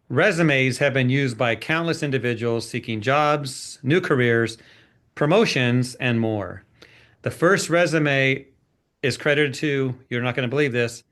Resumes have been used by countless individuals seeking jobs, new careers, promotions, and more. The first resume is credited to, you're not going to believe this,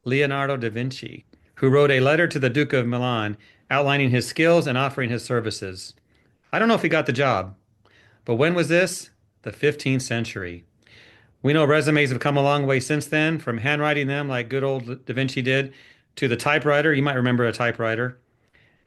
Leonardo da Vinci, who wrote a letter to the Duke of Milan outlining his skills and offering his services. I don't know if he got the job, but when was this? The 15th century. We know resumes have come a long way since then, from handwriting them like good old Da Vinci did, to the typewriter. You might remember a typewriter,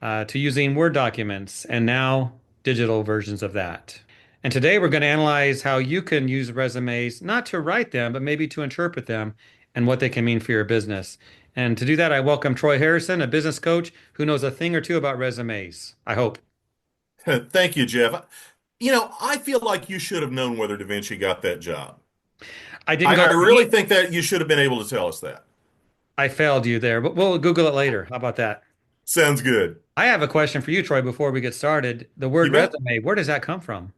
to using Word documents, and now digital versions of that. And today we're going to analyze how you can use resumes not to write them, but maybe to interpret them and what they can mean for your business. And to do that, I welcome Troy Harrison, a business coach who knows a thing or two about resumes. I hope. Thank you, Jeff. I feel like you should have known whether Da Vinci got that job. I didn't I, go I to really read. think that you should have been able to tell us that. I failed you there, but we'll Google it later. How about that? Sounds good. I have a question for you, Troy, before we get started. The word You bet. resume, where does that come from?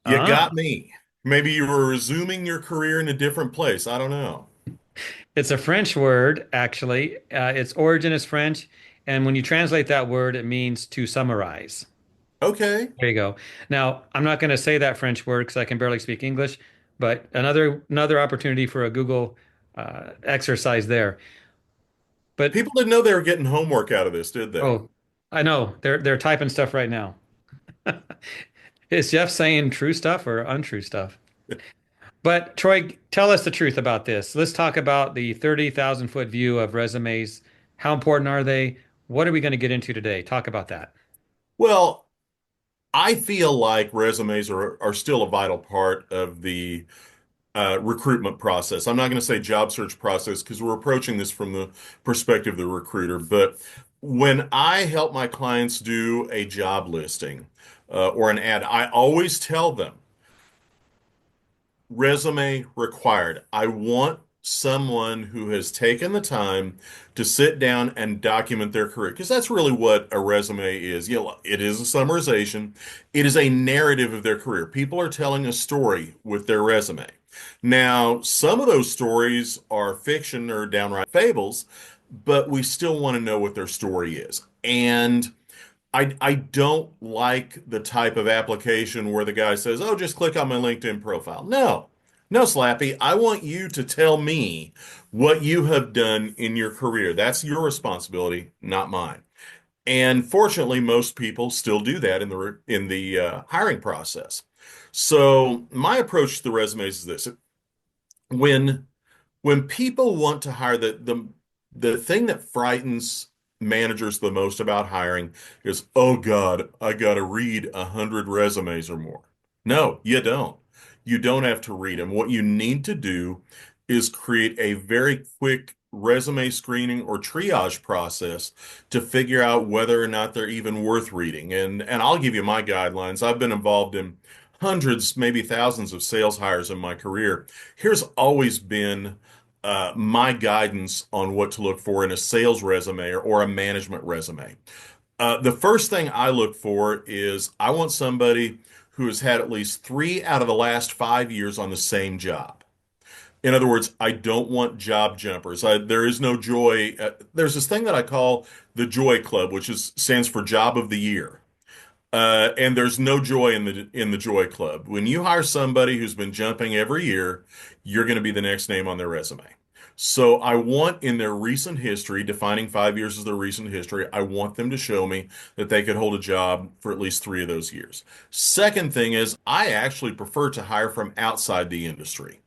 You Ah, got me. Maybe you were resuming your career in a different place. I don't know. it's a French word, actually. Its origin is French, and when you translate that word, it means to summarize. Okay. There you go. Now, I'm not going to say that French word because I can barely speak English, but another opportunity for a Google exercise there. But People didn't know they were getting homework out of this, did they? oh, I know they're typing stuff right now. Is Jeff saying true stuff or untrue stuff? But Troy, tell us the truth about this. Let's talk about the 30,000 foot view of resumes. How important are they? What are we going to get into today? Talk about that. Well, I feel like resumes are still a vital part of the recruitment process. I'm not going to say job search process because we're approaching this from the perspective of the recruiter. But when I help my clients do a job listing or an ad, I always tell them resume required. I want someone who has taken the time to sit down and document their career because that's really what a resume is. It is a summarization. It is a narrative of their career. People are telling a story with their resume. Now, some of those stories are fiction or downright fables, but we still want to know what their story is. And I don't like the type of application where the guy says, "Oh, just click on my LinkedIn profile." No, no, Slappy. I want you to tell me what you have done in your career. That's your responsibility, not mine. And fortunately, most people still do that in the hiring process. So my approach to the resumes is this: when when people want to hire, the thing that frightens managers the most about hiring is, oh God, I got to read 100 resumes or more. No, you don't. You don't have to read them. What you need to do is create a very quick resume screening or triage process to figure out whether or not they're even worth reading. And I'll give you my guidelines. I've been involved in hundreds, maybe thousands of sales hires in my career. Here's always been my guidance on what to look for in a sales resume or a management resume. The first thing I look for is I want somebody who has had at least 3 out of the last 5 years on the same job. In other words, I don't want job jumpers. There is no joy. There's this thing that I call the Joy Club, which stands for Job of the Year. And there's no joy in the Joy Club. When you hire somebody who's been jumping every year, you're going to be the next name on their resume. So I want in their recent history, defining 5 years as their recent history, I want them to show me that they could hold a job for at least 3 of those years. Second thing is I actually prefer to hire from outside the industry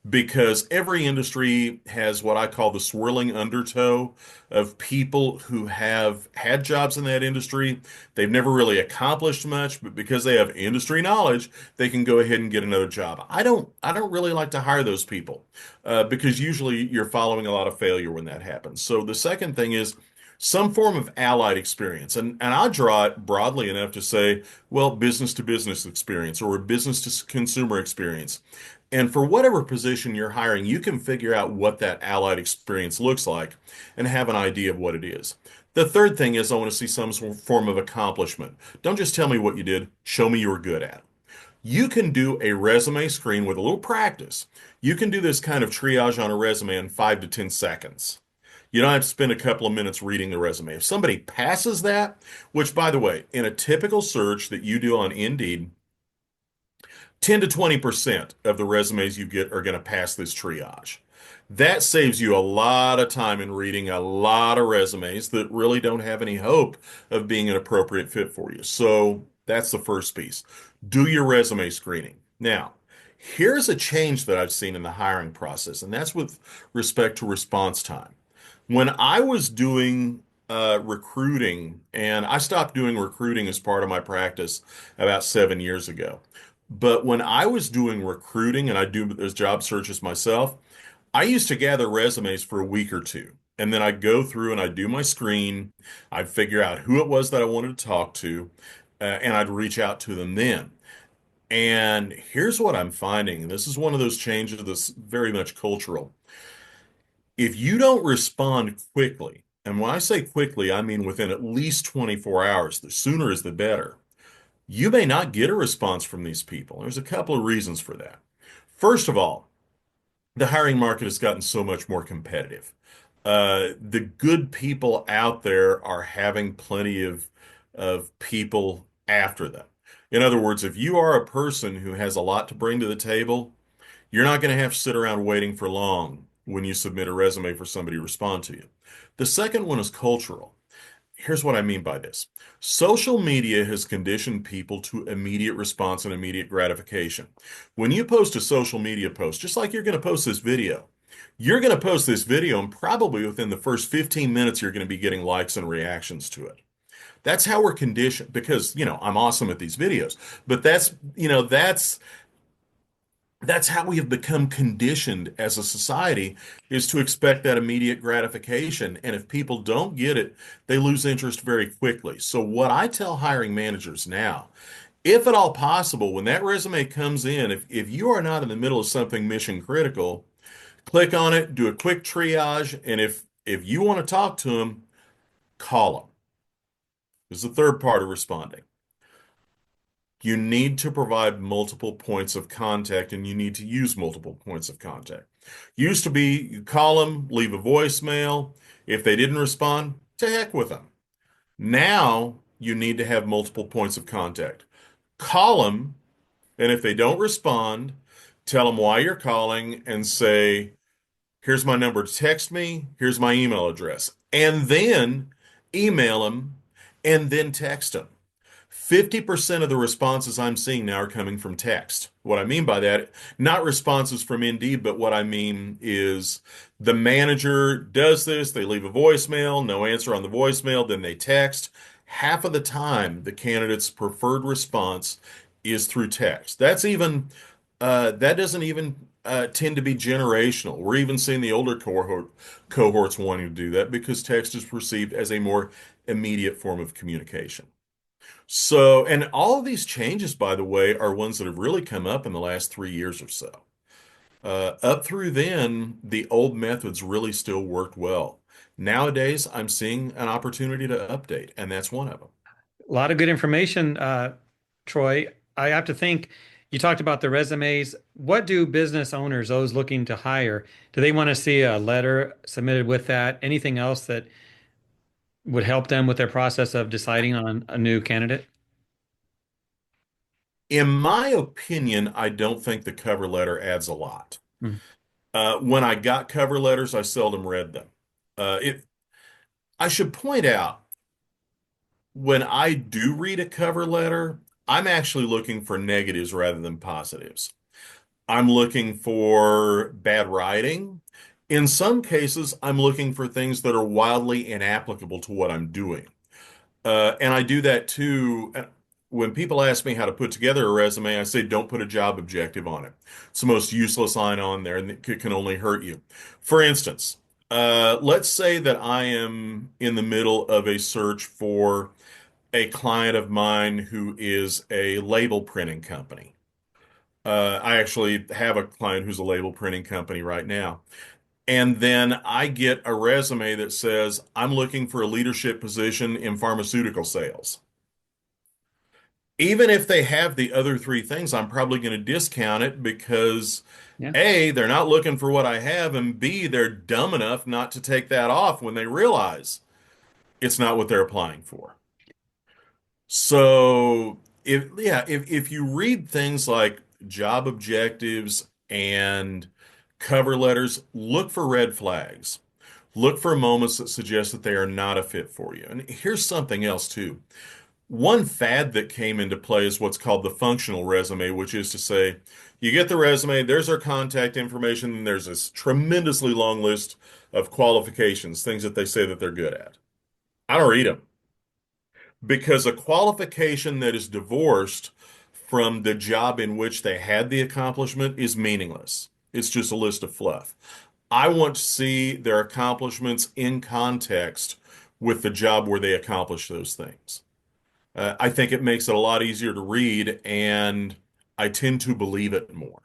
because every industry has what I call the swirling undertow of people who have had jobs in that industry. They've never really accomplished much, but because they have industry knowledge, they can go ahead and get another job. I don't really like to hire those people because usually you're following a lot of failure when that happens. So the second thing is some form of allied experience. And I draw it broadly enough to say, well, business to business experience or business to consumer experience. And for whatever position you're hiring, you can figure out what that allied experience looks like and have an idea of what it is. The third thing is I want to see some form of accomplishment. Don't just tell me what you did, show me you were good at. You can do a resume screen with a little practice. You can do this kind of triage on a resume in 5 to 10 seconds. You don't have to spend a couple of minutes reading the resume. If somebody passes that, which by the way, in a typical search that you do on Indeed, 10 to 20% of the resumes you get are going to pass this triage. That saves you a lot of time in reading a lot of resumes that really don't have any hope of being an appropriate fit for you. So that's the first piece. Do your resume screening. Now, here's a change that I've seen in the hiring process, and that's with respect to response time. When I was doing recruiting, and I stopped doing recruiting as part of my practice about 7 years ago. But when I was doing recruiting and I do those job searches myself, I used to gather resumes for a week or two. And then I'd go through and I'd do my screen. I'd figure out who it was that I wanted to talk to, and I'd reach out to them then. And here's what I'm finding. This is one of those changes that's very much cultural. If you don't respond quickly, and when I say quickly, I mean within at least 24 hours, the sooner is the better, you may not get a response from these people. There's a couple of reasons for that. First of all, the hiring market has gotten so much more competitive. The good people out there are having plenty of people after them. In other words, if you are a person who has a lot to bring to the table, you're not going to have to sit around waiting for long when you submit a resume for somebody to respond to you. The second one is cultural. Here's what I mean by this. Social media has conditioned people to immediate response and immediate gratification. When you post a social media post, just like you're going to post this video, you're going to post this video and probably within the first 15 minutes, you're going to be getting likes and reactions to it. That's how we're conditioned because, I'm awesome at these videos, but that's how we have become conditioned as a society is to expect that immediate gratification. And if people don't get it, they lose interest very quickly. So what I tell hiring managers now, if at all possible, when that resume comes in, if you are not in the middle of something mission critical, click on it, do a quick triage, and if you want to talk to them, call them. This is the third part of responding. You need to provide multiple points of contact and you need to use multiple points of contact. Used to be you call them, leave a voicemail. If they didn't respond, to heck with them. Now you need to have multiple points of contact. Call them, and if they don't respond, tell them why you're calling and say, here's my number to text me, here's my email address. And then email them and then text them. 50% of the responses I'm seeing now are coming from text. What I mean by that, not responses from Indeed, but what I mean is the manager does this, they leave a voicemail, no answer on the voicemail, then they text. Half of the time, the candidate's preferred response is through text. That doesn't even tend to be generational. We're even seeing the older cohorts wanting to do that because text is perceived as a more immediate form of communication. So, and all of these changes, by the way, are ones that have really come up in the last 3 years or so. Up through then, the old methods really still worked well. Nowadays, I'm seeing an opportunity to update, and that's one of them. A lot of good information, Troy. I have to think, you talked about the resumes. What do business owners, those looking to hire, do they want to see a letter submitted with that? Anything else that would help them with their process of deciding on a new candidate? In my opinion, I don't think the cover letter adds a lot. Hmm. When I got cover letters, I seldom read them. I should point out, when I do read a cover letter, I'm actually looking for negatives rather than positives. I'm looking for bad writing. In some cases, I'm looking for things that are wildly inapplicable to what I'm doing. And I do that too. When people ask me how to put together a resume, I say, don't put a job objective on it. It's the most useless line on there and it can only hurt you. For instance, let's say that I am in the middle of a search for a client of mine who is a label printing company. I actually have a client who's a label printing company right now. And then I get a resume that says, I'm looking for a leadership position in pharmaceutical sales. Even if they have the other three things, I'm probably going to discount it because Yeah. A, they're not looking for what I have, and B, they're dumb enough not to take that off when they realize it's not what they're applying for. So if you read things like job objectives and cover letters, look for red flags. Look for moments that suggest that they are not a fit for you. And here's something else too. One fad that came into play is what's called the functional resume, which is to say, you get the resume, there's our contact information, and there's this tremendously long list of qualifications, things that they say that they're good at. I don't read them because a qualification that is divorced from the job in which they had the accomplishment is meaningless. It's just a list of fluff. I want to see their accomplishments in context with the job where they accomplished those things. I think it makes it a lot easier to read, and I tend to believe it more.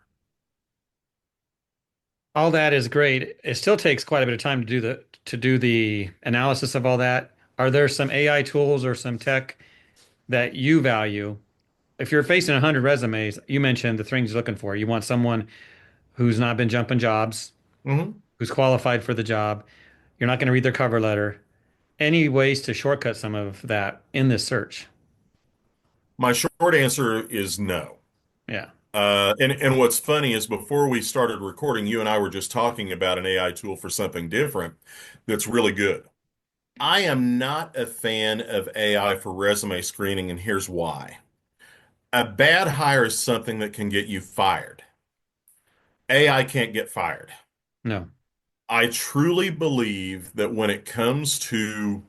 All that is great. It still takes quite a bit of time to do the analysis of all that. Are there some AI tools or some tech that you value? If you're facing 100 resumes, you mentioned the things you're looking for. You want someone who's not been jumping jobs, Mhm. who's qualified for the job. You're not going to read their cover letter. Any ways to shortcut some of that in this search? My short answer is no. Yeah. And what's funny is before we started recording, you and I were just talking about an AI tool for something different that's really good. I am not a fan of AI for resume screening, and here's why. A bad hire is something that can get you fired. AI can't get fired. No. I truly believe that when it comes to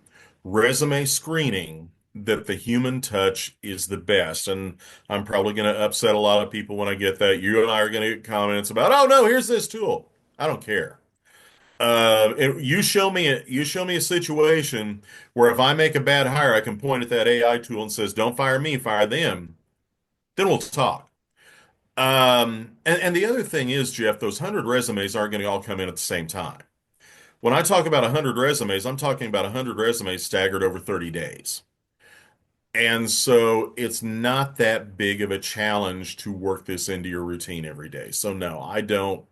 resume screening, that the human touch is the best. And I'm probably going to upset a lot of people when I get that. You and I are going to get comments about, oh no, here's this tool. I don't care. You show me a situation where if I make a bad hire, I can point at that AI tool and says, "Don't fire me, fire them." Then we'll talk. And the other thing is, Jeff, those 100 resumes aren't going to all come in at the same time. When I talk about 100 resumes, I'm talking about 100 resumes staggered over 30 days. And so it's not that big of a challenge to work this into your routine every day. So no, I don't.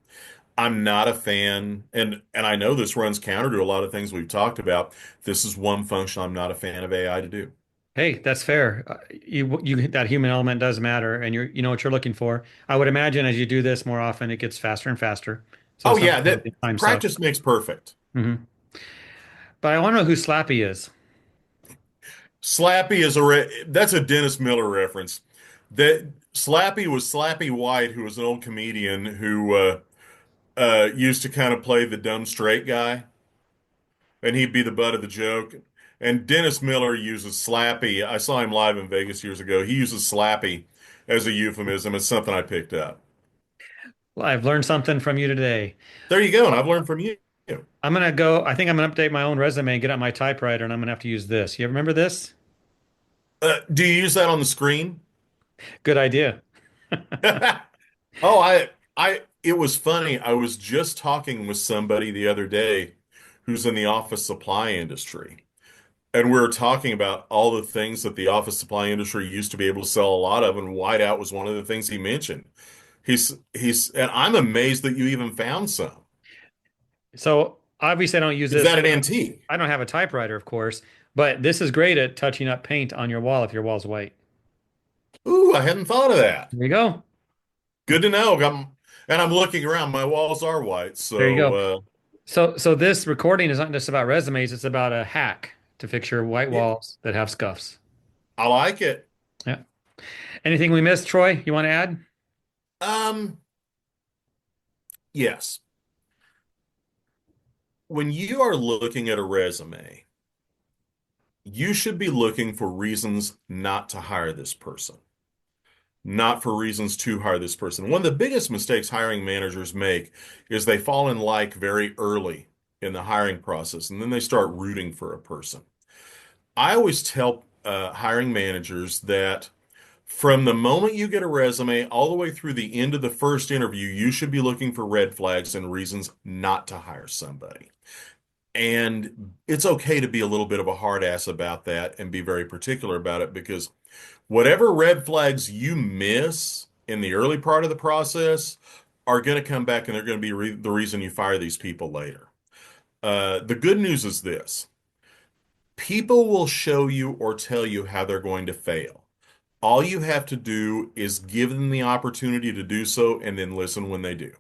I'm not a fan, and I know this runs counter to a lot of things we've talked about. This is one function I'm not a fan of AI to do. Hey, that's fair. You that human element does matter, and you know what you're looking for. I would imagine as you do this more often, it gets faster and faster. So Oh it's not yeah, going to that be time suck. practice makes perfect. Hmm. But I want to know who Slappy is. Slappy is that's a Dennis Miller reference. That Slappy was Slappy White, who was an old comedian who used to kind of play the dumb straight guy, and he'd be the butt of the joke. And Dennis Miller uses Slappy. I saw him live in Vegas years ago. He uses Slappy as a euphemism. It's something I picked up. Well, I've learned something from you today. There you go, and I've learned from you. I'm gonna go. I think I'm gonna update my own resume and get out my typewriter, and I'm gonna have to use this. You remember this? Do you use that on the screen? Good idea. Oh, it was funny. I was just talking with somebody the other day who's in the office supply industry. And we were talking about all the things that the office supply industry used to be able to sell a lot of, and whiteout was one of the things he mentioned. And I'm amazed that you even found some. So obviously, I don't use Is this. that an antique? I don't have a typewriter, of course, but this is great at touching up paint on your wall if your wall's white. Ooh, I hadn't thought of that. There you go. Good to know. And I'm looking around. My walls are white, There you so go. So this recording is not just about resumes, it's about a hack to fix your white yeah, walls that have scuffs. I like it. Yeah. Anything we missed, Troy? You want to add? Um, yes. When you are looking at a resume, you should be looking for reasons not to hire this person, not for reasons to hire this person. One of the biggest mistakes hiring managers make is they fall in like very early in the hiring process, and then they start rooting for a person. I always tell hiring managers that from the moment you get a resume all the way through the end of the first interview, you should be looking for red flags and reasons not to hire somebody. And it's okay to be a little bit of a hard ass about that and be very particular about it because Whatever red flags you miss in the early part of the process are going to come back and they're going to be the reason you fire these people later. The good news is this: people will show you or tell you how they're going to fail. All you have to do is give them the opportunity to do so and then listen when they do.